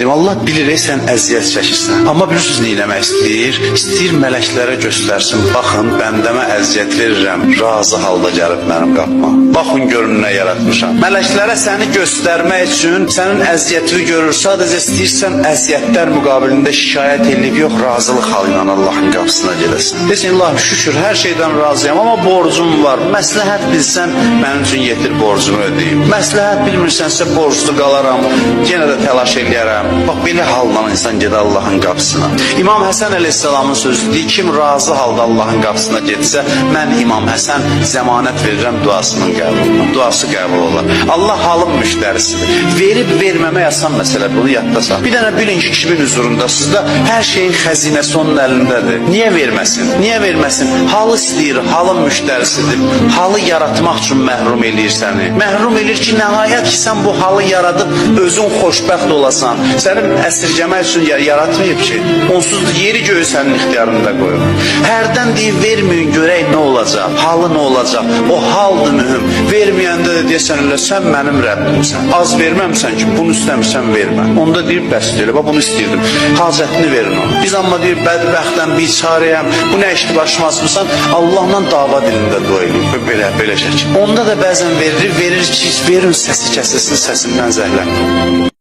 deyim, Allah bilir sən əziyyət çəkirsən. Amma bilirsiniz nə eləmək istəyir? İstəyir mələklərə göstərsin. Baxın, bəndəmə əziyyət verirəm, razı halda gəlib mənim qapıma. Baxın görün nə yaratmışam. Mələklərə səni göstərmək üçün sənin əziyyətini görür. Sadəcə istəyirsən əziyyətlər müqabilində şikayət edib yox, razılıq halı ilə Allahın qapısına gedəsən. Desin, Allah şükür, hər şeydən razıyam, amma borcum var. Məsləhət bilsən, mənim üçün yetir borcumu ödəyim. Məsləhət bilmirsənsə borclu qalaram, yenə də təlaş eləyərəm. Bax, belə halla insan gedə Allahın qapısına. İmam Həsən əleyhissalamın sözü deyir, kim razı halda Allahın qapısına getsə, mən İmam Həsən zəmanət verirəm duasının qəbuluna. Duası qəbul olar. Allah halın müştərisidir. Verib verməmək asan məsələ, bunu yadda sal. Bir dənə bilin ki, kimin huzurundasınız da hər şeyin xəzinəsi onun əlindədir. Niyə verməsin? Niyə verməsin? Halı istəyir, halın müştərisidir. Halı yaratmaq üçün məhrum eləyir səni. Məhrum eləyir ki, nəhayət ki, sən bu halı yaradıb özün xoşbəxt olasan. Sənin əsirgəmək üçün yaratmayıb ki, onsuz yeri göyü sənin ixtiyarında qoyur. Hərdən deyir, verməyin, görək nə olacaq, halı nə olacaq, o haldır mühüm. Verməyəndə də deyəsən elə, sən mənim Rəbbimsən. Az verməmsən ki, bunu istəmirsən, vermə. Onda deyir, bəs deyir, bunu istəyirdim, hacətini verin ona. Biz amma deyir, bədbəxtəm, biçarəyəm, bu nə işdir başıma asmısan, Allahla dava dilində dua edib, belə şəkil. Onda da bəzən verir ki, verin səsi kəsilsin, səsindən zəhləm.